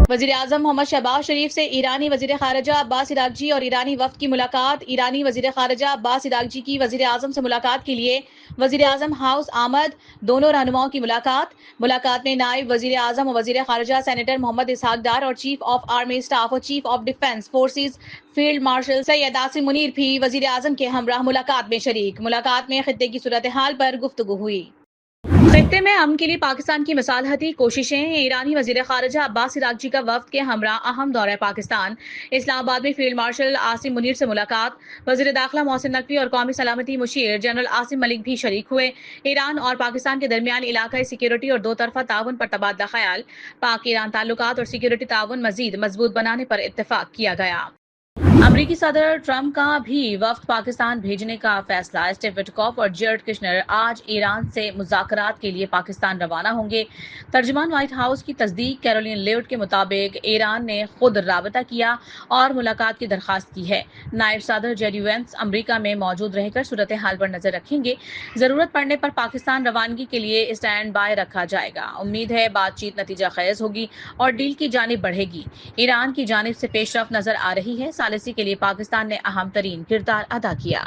وزیر اعظم محمد شہباز شریف سے ایرانی وزیر خارجہ عباس عراقچی اور ایرانی وفد کی ملاقات۔ ایرانی وزیر خارجہ عباس عراقچی کی وزیر اعظم سے ملاقات کے لیے وزیر اعظم ہاؤس آمد۔ دونوں رہنماؤں کی ملاقات میں نائب وزیر اعظم و وزیر خارجہ سینیٹر محمد اسحاق ڈار اور چیف آف آرمی اسٹاف اور chief of defence forces field marshal Syed Asim Munir بھی وزیر اعظم کے ہمراہ ملاقات میں شریک۔ ملاقات میں خطے کی صورتحال پر گفتگو ہوئی۔ خطے میں امن کے لیے پاکستان کی مصالحتی کوششیں۔ ایرانی وزیر خارجہ عباس عراقچی کا وفد کے ہمراہ اہم دورہ پاکستان۔ اسلام آباد میں فیلڈ مارشل عاصم منیر سے ملاقات۔ وزیر داخلہ محسن نقوی اور قومی سلامتی مشیر جنرل عاصم ملک بھی شریک ہوئے۔ ایران اور پاکستان کے درمیان علاقائی سیکورٹی اور دو طرفہ تعاون پر تبادلہ خیال۔ پاک ایران تعلقات اور سیکورٹی تعاون مزید مضبوط بنانے پر اتفاق کیا گیا۔ امریکی صدر ٹرمپ کا بھی وفد پاکستان بھیجنے کا فیصلہ۔ اسٹیو وٹکوف اور جیرڈ کشنر آج ایران سے مذاکرات کے لیے پاکستان روانہ ہوں گے۔ ترجمان وائٹ ہاؤس کی تصدیق کیرولین لیوٹ کے مطابق ایران نے خود رابطہ کیا اور ملاقات کی درخواست کی ہے۔ نائب صدر جے ڈی وینس امریکہ میں موجود رہ کر صورتحال پر نظر رکھیں گے۔ ضرورت پڑنے پر پاکستان روانگی کے لیے اسٹینڈ بائی رکھا جائے گا۔ امید ہے بات چیت نتیجہ خیز ہوگی اور ڈیل کی جانب بڑھے گی۔ ایران کی جانب سے پیش رفت نظر آ رہی ہے۔ ثالثی کے لیے پاکستان نے اہم ترین کردار ادا کیا۔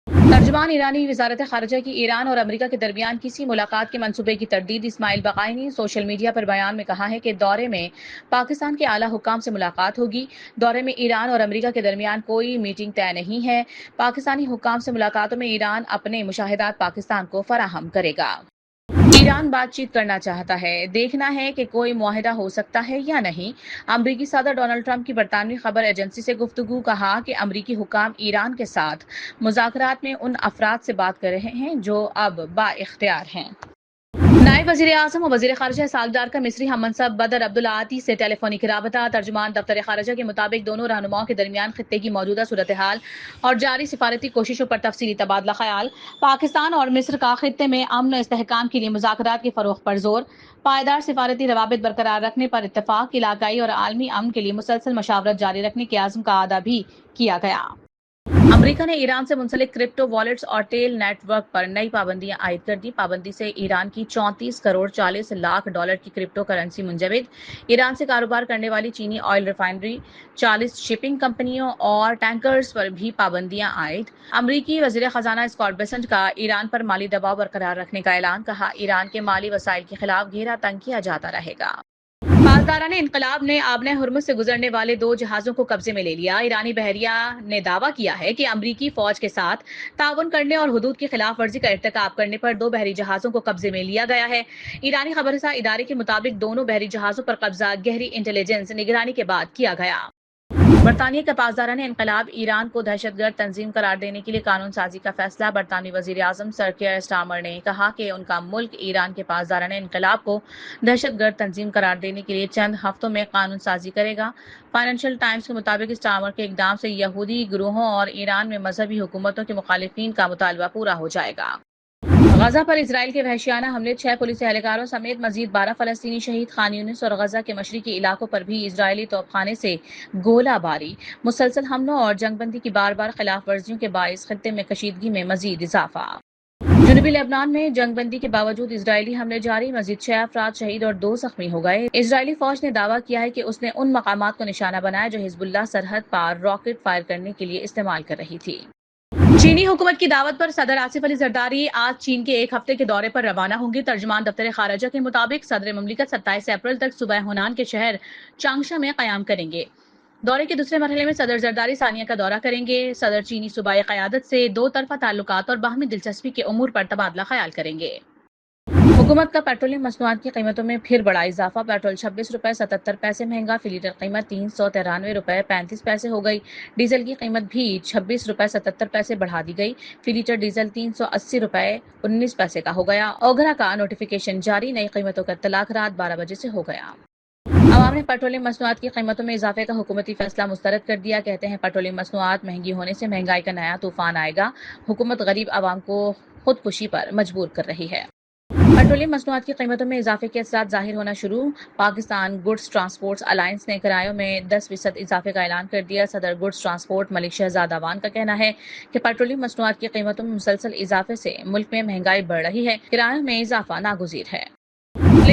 ترجمان ایرانی وزارت خارجہ کی ایران اور امریکہ کے درمیان کسی ملاقات کے منصوبے کی تردید اسماعیل بقائی نے سوشل میڈیا پر بیان میں کہا ہے کہ دورے میں پاکستان کے اعلیٰ حکام سے ملاقات ہوگی۔ دورے میں ایران اور امریکہ کے درمیان کوئی میٹنگ طے نہیں ہے۔ پاکستانی حکام سے ملاقاتوں میں ایران اپنے مشاہدات پاکستان کو فراہم کرے گا۔ ایران بات چیت کرنا چاہتا ہے، دیکھنا ہے کہ کوئی معاہدہ ہو سکتا ہے یا نہیں۔ امریکی صدر ڈونلڈ ٹرمپ کی برطانوی خبر ایجنسی سے گفتگو۔ کہا کہ امریکی حکام ایران کے ساتھ مذاکرات میں ان افراد سے بات کر رہے ہیں جو اب بااختیار ہیں۔ نائب وزیر اعظم و وزیر خارجہ اسحاق ڈار کا مصری ہم منصب بدر عبدالعاطی سے ٹیلی فونک رابطہ۔ ترجمان دفتر خارجہ کے مطابق دونوں رہنماؤں کے درمیان خطے کی موجودہ صورتحال اور جاری سفارتی کوششوں پر تفصیلی تبادلہ خیال۔ پاکستان اور مصر کا خطے میں امن و استحکام کے لیے مذاکرات کے فروغ پر زور۔ پائیدار سفارتی روابط برقرار رکھنے پر اتفاق۔ علاقائی اور عالمی امن کے لیے مسلسل مشاورت جاری رکھنے کے عزم کا اعادہ بھی کیا گیا۔ امریکہ نے ایران سے منسلک کرپٹو والیٹس اور ٹیل نیٹ ورک پر نئی پابندیاں عائد کر دی۔ پابندی سے ایران کی 34 کروڑ 40 لاکھ ڈالر کی کرپٹو کرنسی منجمد۔ ایران سے کاروبار کرنے والی چینی آئل ریفائنری، 40 شپنگ کمپنیوں اور ٹینکرز پر بھی پابندیاں عائد۔ امریکی وزیر خزانہ اسکاٹ بیسنٹ کا ایران پر مالی دباؤ برقرار رکھنے کا اعلان۔ کہا ایران کے مالی وسائل کے خلاف گھیرا تنگ کیا جاتا رہے گا۔ پاسداران انقلاب نے آبنہ ہرمز سے گزرنے والے 2 جہازوں کو قبضے میں لے لیا۔ ایرانی بحریہ نے دعویٰ کیا ہے کہ امریکی فوج کے ساتھ تعاون کرنے اور حدود کی خلاف ورزی کا ارتکاب کرنے پر 2 بحری جہازوں کو قبضے میں لیا گیا ہے۔ ایرانی خبر رساں ادارے کے مطابق دونوں بحری جہازوں پر قبضہ گہری انٹیلیجنس نگرانی کے بعد کیا گیا۔ برطانیہ کے پاسداران انقلاب ایران کو دہشت گرد تنظیم قرار دینے کے لیے قانون سازی کا فیصلہ۔ برطانوی وزیر اعظم سر کیئر اسٹارمر نے کہا کہ ان کا ملک ایران کے پاسداران انقلاب کو دہشت گرد تنظیم قرار دینے کے لیے چند ہفتوں میں قانون سازی کرے گا۔ فائنینشل ٹائمز کے مطابق اسٹارمر کے اقدام سے یہودی گروہوں اور ایران میں مذہبی حکومتوں کے مخالفین کا مطالبہ پورا ہو جائے گا۔ غزہ پر اسرائیل کے وحشیانہ حملے، 6 پولیس اہلکاروں سمیت مزید 12 فلسطینی شہید۔ خان یونس اور غزہ کے مشرقی علاقوں پر بھی اسرائیلی توپ خانے سے گولہ باری۔ مسلسل حملوں اور جنگ بندی کی بار بار خلاف ورزیوں کے باعث خطے میں کشیدگی میں مزید اضافہ۔ جنوبی لبنان میں جنگ بندی کے باوجود اسرائیلی حملے جاری، مزید 6 افراد شہید اور 2 زخمی ہو گئے۔ اسرائیلی فوج نے دعویٰ کیا ہے کہ اس نے ان مقامات کو نشانہ بنایا جو حزب اللہ سرحد پار راکٹ فائر کرنے کے لیے استعمال کر رہی تھی۔ چینی حکومت کی دعوت پر صدر آصف علی زرداری آج چین کے 1 ہفتے کے دورے پر روانہ ہوں گے۔ ترجمان دفتر خارجہ کے مطابق صدر مملکت 27 اپریل تک صوبہ ہونان کے شہر چانگشا میں قیام کریں گے۔ دورے کے دوسرے مرحلے میں صدر زرداری ثانیہ کا دورہ کریں گے۔ صدر چینی صوبائی قیادت سے 2 طرفہ تعلقات اور باہمی دلچسپی کے امور پر تبادلہ خیال کریں گے۔ حکومت کا پیٹرولیم مصنوعات کی قیمتوں میں پھر بڑا اضافہ۔ پیٹرول 26 روپے 77 پیسے مہنگا، فی لیٹر قیمت 393 روپے 35 پیسے ہو گئی۔ ڈیزل کی قیمت بھی 26 روپے 77 پیسے بڑھا دی گئی، فی لیٹر ڈیزل 380 روپے 19 پیسے کا ہو گیا۔ اوگھرا کا نوٹیفیکیشن جاری، نئی قیمتوں کا اطلاق رات 12 بجے سے ہو گیا۔ عوام نے پیٹرولیم مصنوعات کی قیمتوں میں اضافے کا حکومتی فیصلہ مسترد کر دیا۔ کہتے ہیں پیٹرولیم مصنوعات مہنگی ہونے سے مہنگائی کا نیا طوفان آئے گا۔ حکومت غریب عوام کو خودکشی پر مجبور کر رہی ہے۔ پیٹرولیم مصنوعات کی قیمتوں میں اضافے کے اثرات ظاہر ہونا شروع۔ پاکستان گڈز ٹرانسپورٹس الائنس نے کرایوں میں 10% اضافے کا اعلان کر دیا۔ صدر گڈز ٹرانسپورٹ ملک شہزاد اوان کا کہنا ہے کہ پیٹرولیم مصنوعات کی قیمتوں میں مسلسل اضافے سے ملک میں مہنگائی بڑھ رہی ہے، کرایوں میں اضافہ ناگزیر ہے۔